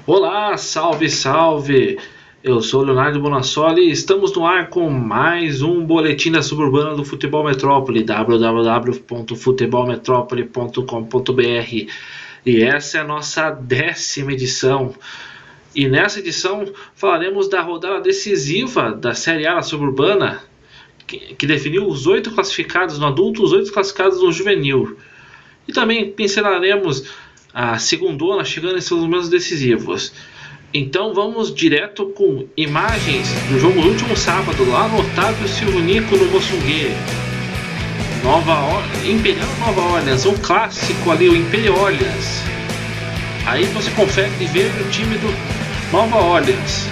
Olá, salve, salve! Eu sou Leonardo Bonassoli e estamos no ar com mais um boletim da Suburbana do Futebol Metrópole, www.futebolmetropole.com.br. E essa é a nossa 10ª edição. E nessa edição falaremos da rodada decisiva da Série A da Suburbana, que definiu os 8 classificados no adulto e os 8 classificados no juvenil. E também pincelaremos a segundona chegando em seus momentos decisivos. Então vamos direto com imagens do jogo do último sábado lá no Otávio Silva Nico no Moçungue. Imperial Nova Orleans, um clássico ali, o Imperial Orleans. Aí você confere de ver o time do Nova Orleans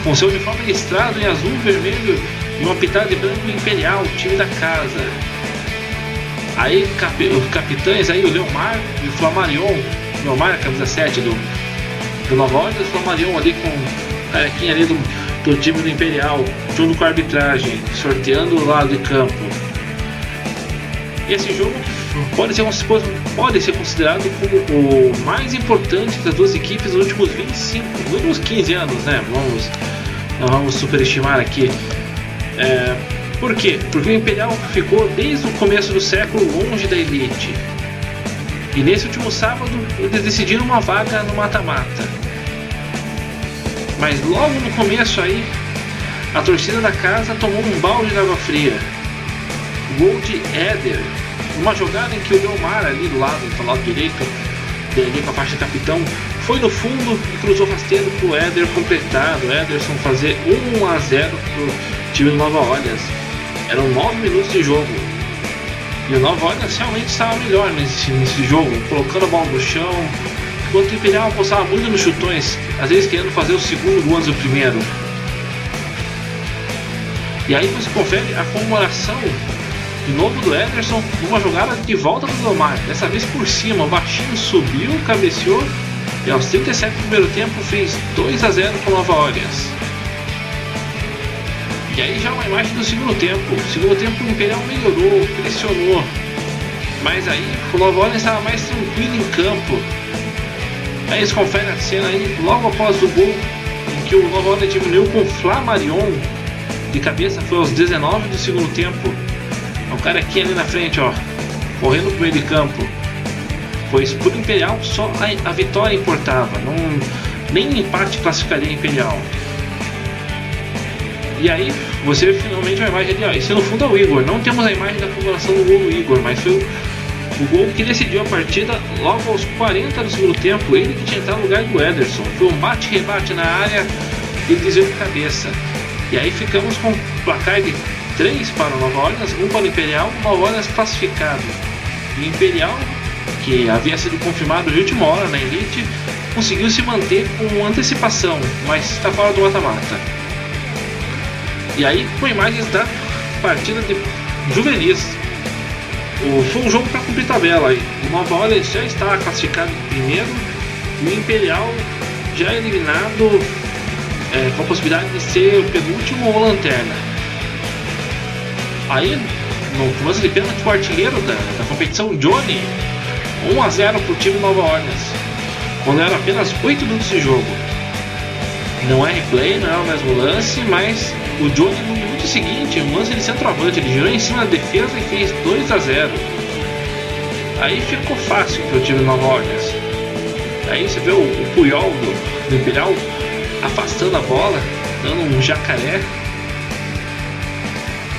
com seu uniforme listrado em azul, vermelho e uma pitada de branco imperial, time da casa. Aí os capitães aí, o Leomar e o Flamarion. Leomar, camisa 7 do Nova Orleans, o Flamarion ali com a carequinha ali do time do Imperial, junto com a arbitragem, sorteando o lado de campo. Esse jogo pode ser considerado como o mais importante das duas equipes nos últimos 15 anos, né? Não vamos superestimar aqui. Por quê? Porque o Imperial ficou desde o começo do século longe da elite. E nesse último sábado eles decidiram uma vaga no mata-mata. Mas logo no começo aí, a torcida da casa tomou um balde de água fria. Gol de Éder. Uma jogada em que o Leomar ali do lado direito, com a faixa de capitão, foi no fundo e cruzou rasteiro pro Éder completar. O Ederson fazer 1-0 pro time do Nova Orleans. Eram 9 minutos de jogo. E o Nova Orleans realmente estava melhor nesse jogo, colocando a bola no chão, enquanto o Imperial apostava muito nos chutões, às vezes querendo fazer o segundo gol antes do primeiro. E aí você confere a comemoração de novo do Ederson numa jogada de volta do Leomar, dessa vez por cima. O baixinho subiu, cabeceou e aos 37 do primeiro tempo fez 2-0 para o Nova Orleans. E aí já uma imagem do segundo tempo. No segundo tempo o Imperial melhorou, pressionou, mas aí o Nova Orleans estava mais tranquilo em campo. Aí eles conferem a cena aí logo após o gol, em que o Nova Orleans diminuiu com o Flamarion de cabeça. Foi aos 19 do segundo tempo. O cara aqui ali na frente, ó, correndo pro meio de campo. Pois pro Imperial só a vitória importava, nem empate classificaria a Imperial. E aí você vê finalmente uma imagem ali, ó. Esse no fundo é o Igor. Não temos a imagem da comemoração do gol do Igor, mas foi o gol que decidiu a partida logo aos 40 do segundo tempo. Ele que tinha entrado no lugar do Ederson. Foi um bate-rebate na área e desvio de cabeça. E aí ficamos com o placar de 3 para o Nova Orleans, 1 para o Imperial, o Nova Orleans classificado. E o Imperial, que havia sido confirmado de última hora na elite, conseguiu se manter com antecipação, mas está fora do mata-mata. E aí com imagens da partida de juvenis. Foi um jogo para cumprir tabela aí. O Nova Orleans já está classificado em primeiro e o Imperial já eliminado, com a possibilidade de ser o penúltimo ou lanterna. Aí no lance de pênalti, o artilheiro da competição, Johnny, 1-0 para o time do Nova Orleans, quando era apenas 8 minutos de jogo. Não é replay, não é o mesmo lance, mas o Johnny no minuto seguinte, um lance de centroavante, ele girou em cima da defesa e fez 2-0. Aí ficou fácil para o time do Nova Orleans. Aí você vê o Puyol do Imperial afastando a bola, dando um jacaré.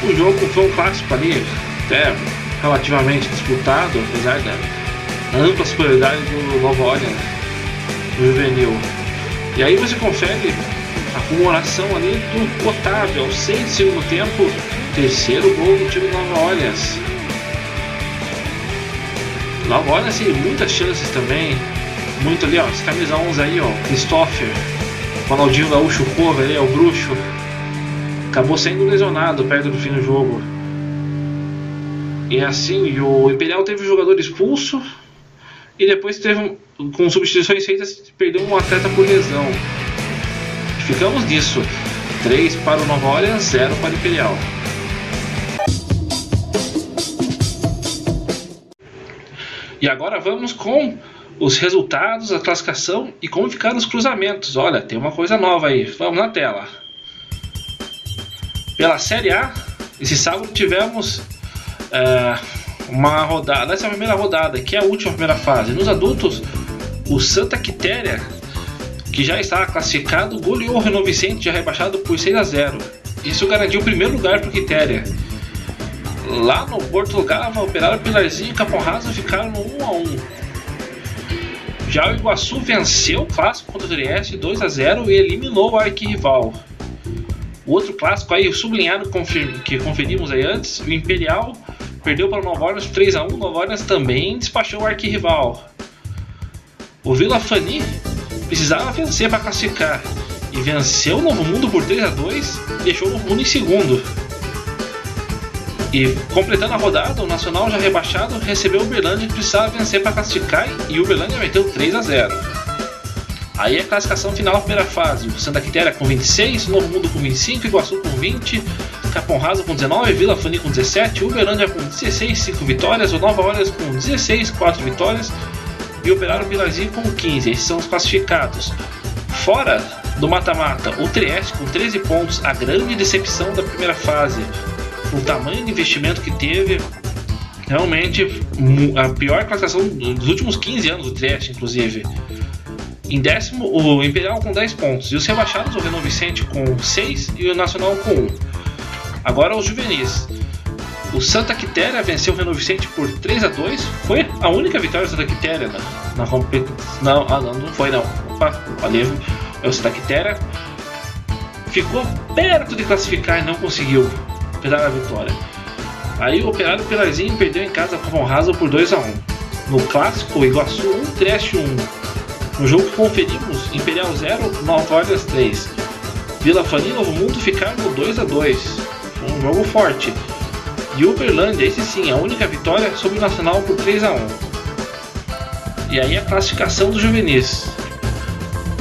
O jogo foi um clássico ali, até relativamente disputado, apesar da ampla superioridade do Nova Orleans no juvenil. E aí você confere a comemoração ali do Otávio aos 6 do segundo tempo, terceiro gol do time do Nova Orleans. Nova Orleans tem muitas chances também, muito ali, ó, esse camisa 11 aí, ó, Christopher, Ronaldinho Gaúcho Cover ali, ó, o bruxo, acabou sendo lesionado perto do fim do jogo. E assim, o Imperial teve um jogador expulso e depois teve, com substituições feitas, perdeu um atleta por lesão. Ficamos nisso, 3 para o Nova Orleans, 0 para o Imperial. E agora vamos com os resultados, a classificação e como ficaram os cruzamentos. Olha, tem uma coisa nova aí, vamos na tela. Pela Série A, esse sábado tivemos uma rodada, essa é a primeira rodada, que é a última primeira fase. Nos adultos, o Santa Quitéria, que já estava classificado, goleou o Renault Vicente, já rebaixado por 6-0. Isso garantiu o primeiro lugar para o Quitéria. Lá no Porto Gava, Operário, Pilarzinho e Capão Raso ficaram no 1-1. Já o Iguaçu venceu o clássico contra o Trieste 2-0 e eliminou o arquirrival. O outro clássico aí, o sublinhado que conferimos aí antes, o Imperial perdeu para o Nova Orleans por 3-1. Nova Orleans também despachou o arquirrival. O Vila Fani precisava vencer para classificar e venceu o Novo Mundo por 3-2 e deixou o Novo Mundo em segundo. E completando a rodada, o Nacional já rebaixado recebeu o Uberlândia, que precisava vencer para classificar, e o Uberlândia meteu 3-0. Aí a classificação final da primeira fase: o Santa Quitéria com 26, Novo Mundo com 25, Iguaçu com 20, Capão Raso com 19, Vila Fani com 17, Uberlândia com 16, 5 vitórias, o Nova Orleans com 16, 4 vitórias e o Operário Pilarzinho com 15. Esses são os classificados. Fora do mata-mata, o Trieste com 13 pontos, a grande decepção da primeira fase. O tamanho de investimento que teve, realmente a pior classificação dos últimos 15 anos do Trieste, inclusive. Em décimo, o Imperial com 10 pontos, e os rebaixados, o Renault Vicente com 6 e o Nacional com 1. Agora os juvenis. O Santa Quitéria venceu o Renault Vicente por 3-2, foi a única vitória do Santa Quitéria na competição. Não foi não. Opa, valeu. O Santa Quitéria ficou perto de classificar e não conseguiu, apesar da vitória. Aí o Operário Pilarzinho perdeu em casa com o Capão Raso por 2-1. No clássico, o Iguaçu 1, Trieste 1. No jogo que conferimos, Imperial 0, Nova Orleans 3. Vila Fani e Novo Mundo ficaram no 2-2. Foi um jogo forte. E Uberlândia, esse sim, a única vitória sobre o Nacional por 3-1. E aí a classificação dos juvenis.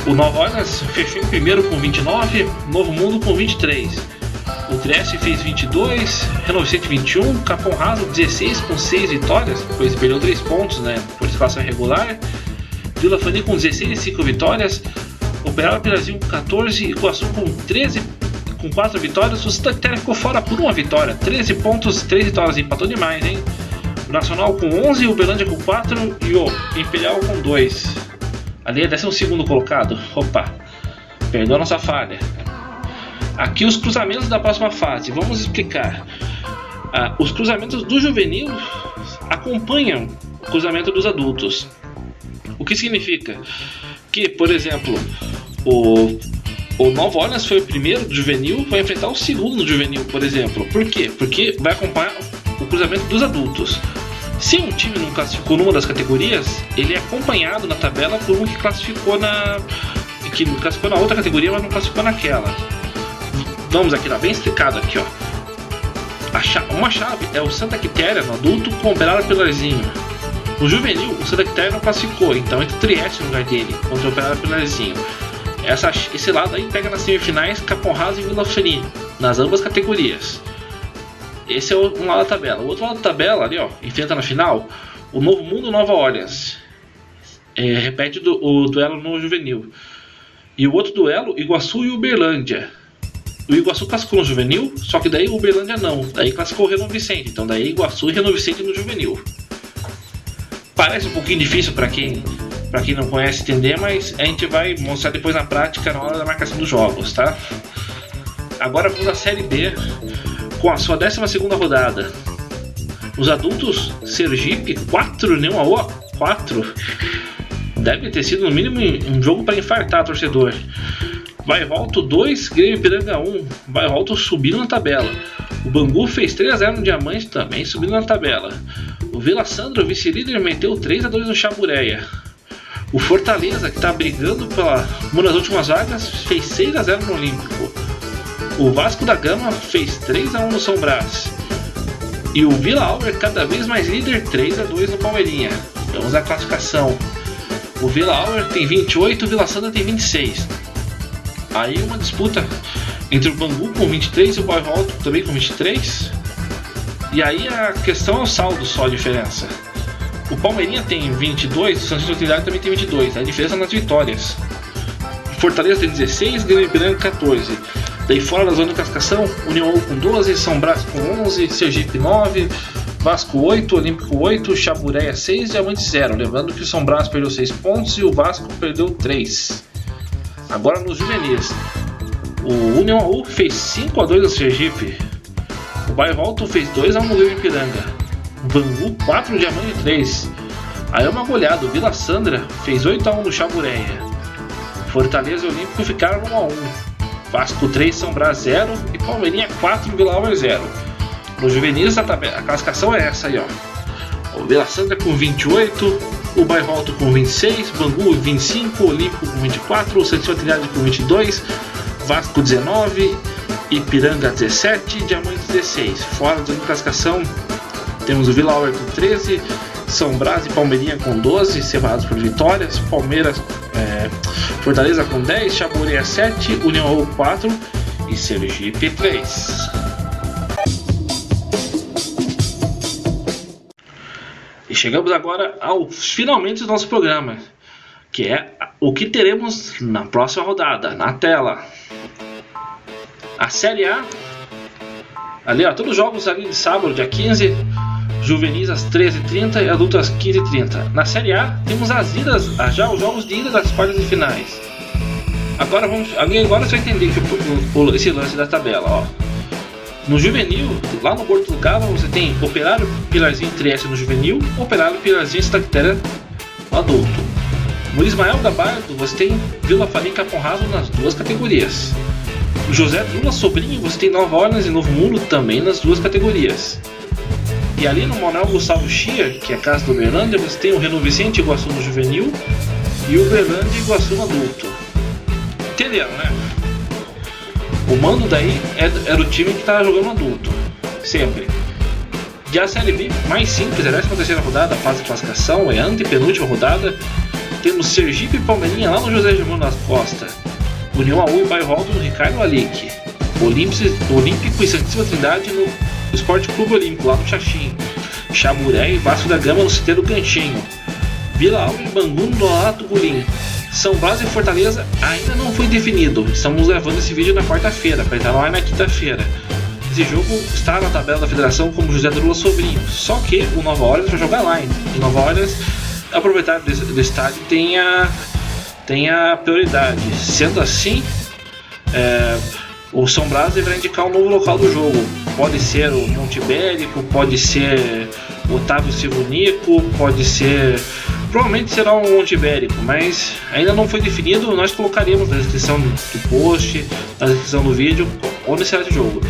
O Nova Orleans fechou em primeiro com 29, Novo Mundo com 23. O Trieste fez 22, Renault Vicente 21, Capão Raso 16 com 6 vitórias, pois perdeu 3 pontos, né, por situação irregular. Vila Fani com 16 e 5 vitórias, Operário Pilarzinho com 14, Iguaçu com 13 com 4 vitórias. O Santa Quitéria ficou fora por uma vitória, 13 pontos, 3 vitórias, empatou demais, hein? O Nacional com 11, o Uberlândia com 4 e o Imperial com 2. Ali é 12º colocado. Opa, perdeu a nossa falha. Aqui os cruzamentos da próxima fase, vamos explicar. Os cruzamentos do juvenil acompanham o cruzamento dos adultos. O que significa? Que, por exemplo, o Nova Orleans foi o primeiro do juvenil, vai enfrentar o segundo do juvenil, por exemplo. Por quê? Porque vai acompanhar o cruzamento dos adultos. Se um time não classificou numa das categorias, ele é acompanhado na tabela por um que classificou na outra categoria, mas não classificou naquela. Vamos aqui, tá bem explicado aqui, ó. Uma chave é o Santa Quitéria no adulto com o Operário Pilarzinho. No juvenil, o Santa Quitéria não classificou, então entra o Trieste no lugar dele, contra o Operário Pilarzinho. Esse lado aí pega nas semifinais Capão Raso e Vila Fani, nas ambas categorias. Esse é um lado da tabela. O outro lado da tabela, ali ó, enfrenta na final o Novo Mundo e Nova Orleans. Repete o duelo no juvenil. E o outro duelo, Iguaçu e Uberlândia. O Iguaçu classificou no juvenil, só que daí o Uberlândia não. Daí classificou o Renault Vicente. Então daí Iguaçu e Renault Vicente no juvenil. Parece um pouquinho difícil para quem não conhece entender, mas a gente vai mostrar depois na prática, na hora da marcação dos jogos, tá? Agora vamos à Série B, com a sua 12ª rodada. Os adultos, Sergipe 4, Neuaú 4. Deve ter sido no mínimo um jogo para infartar torcedor. Vai Volto 2, Grêmio Ipiranga 1. Vai Volto subindo na tabela. O Bangu fez 3-0 no Diamante, também subindo na tabela. O Vila Sandro, vice-líder, meteu 3-2 no Chabureia. O Fortaleza, que está brigando pela uma das últimas vagas, fez 6-0 no Olímpico. O Vasco da Gama fez 3-1 no São Brás. E o Vila Auer, cada vez mais líder, 3-2 no Palmeirinha. Vamos à classificação. O Vila Auer tem 28, o Vila Sandra tem 26. Aí uma disputa entre o Bangu com 23 e o Boy Volto também com 23. E aí a questão é o saldo, só a diferença. O Palmeirinha tem 22, o Santa Trindade também tem 22, a diferença nas vitórias. Fortaleza tem 16, Grêmio Ipiranga 14. Daí fora da zona de classificação, União Ouro com 12, São Brás com 11, Sergipe 9, Vasco 8, Olímpico 8, Chabureia 6, Diamante 0. Lembrando que o São Brás perdeu 6 pontos e o Vasco perdeu 3. Agora nos juvenis. O União Ouro fez 5-2 no Sergipe. O Bairro Alto fez 2-1 no Grêmio Ipiranga. O Bangu 4, Diamante 3. Aí é uma goleada. O Vila Sandra fez 8-1 no Chabureia. Fortaleza e Olímpico ficaram 1-1. Vasco 3, São Brás 0 e Palmeirinha 4, Vila Alves 0. Nos juvenis a classificação é essa aí, ó. O Vila Sandra com 28, o Bairro Alto com 26, Bangu 25, Olímpico com 24, o Santa Trindade com 22, Vasco 19, Ipiranga 17, Diamante 16. Fora da classificação temos o Vila Alves com 13, São Brás e Palmeirinha com 12, separados por vitórias, Fortaleza com 10, Chabureia 7, União Ouro 4 e Sergipe 3. E chegamos agora aos finalmente do nosso programa, que é o que teremos na próxima rodada, na tela. A Série A, ali ó, todos os jogos ali de sábado, dia 15, juvenis às 13h30 e adultos às 15h30. Na Série A temos as idas, já os jogos de ida das quartas de finais. Agora você vai entender esse lance da tabela, ó. No juvenil, lá no Porto do Galo, você tem Operário Pilarzinho Trieste no juvenil, Operário Pilarzinho Santa Quitéria no adulto. No Ismael Gabardo, você tem Vila Farim Capão Raso nas duas categorias. No José Lula Sobrinho, você tem Nova Orleans e Novo Mundo também nas duas categorias. E ali no Manuel Gustavo Chia, que é a casa do Uberlândia, você tem o Reno Vicente Iguaçu no juvenil e o Uberlândia Iguaçu no adulto. Entenderam, né? O mando daí era o time que estava jogando adulto, sempre. Já a Série B, mais simples, é a 13ª rodada, fase de classificação, é a antepenúltima rodada. Temos Sergipe e Palmeirinha lá no José Germano das Costa, União Aú e Bairro Alto no Ricardo Alique, Olímpico e Santíssima Trindade no Esporte Clube Olímpico, lá no Xaxim, Chaburé e Vasco da Gama no Citeiro Ganchinho, Vila Alves e Bangu no Donato Gulim. São Brás e Fortaleza ainda não foi definido. Estamos levando esse vídeo na quarta-feira, para estar lá na quinta-feira. Esse jogo está na tabela da federação como José Lula Sobrinho. Só que o Nova Orleans vai jogar lá. E Nova Orleans, a proprietária do estádio tem a prioridade. Sendo assim, o São Brás deverá indicar um novo local do jogo. Pode ser o Monte Ibérico, pode ser o Otávio Silvonico, pode ser... Provavelmente será um Monte Ibérico, mas ainda não foi definido. Nós colocaremos na descrição do post, na descrição do vídeo, onde será esse jogo.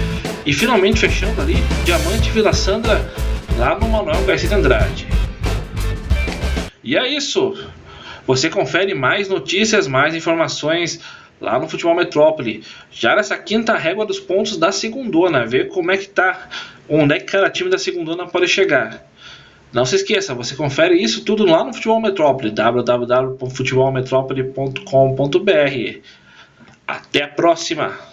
E finalmente fechando ali, Diamante Vila Sandra, lá no Manuel Garcia de Andrade. E é isso. Você confere mais notícias, mais informações lá no Futebol Metrópole. Já nessa quinta régua dos pontos da segundona, ver como é que tá, onde é que cada time da segundona pode chegar. Não se esqueça, você confere isso tudo lá no Futebol Metrópole, www.futebolmetropole.com.br. Até a próxima!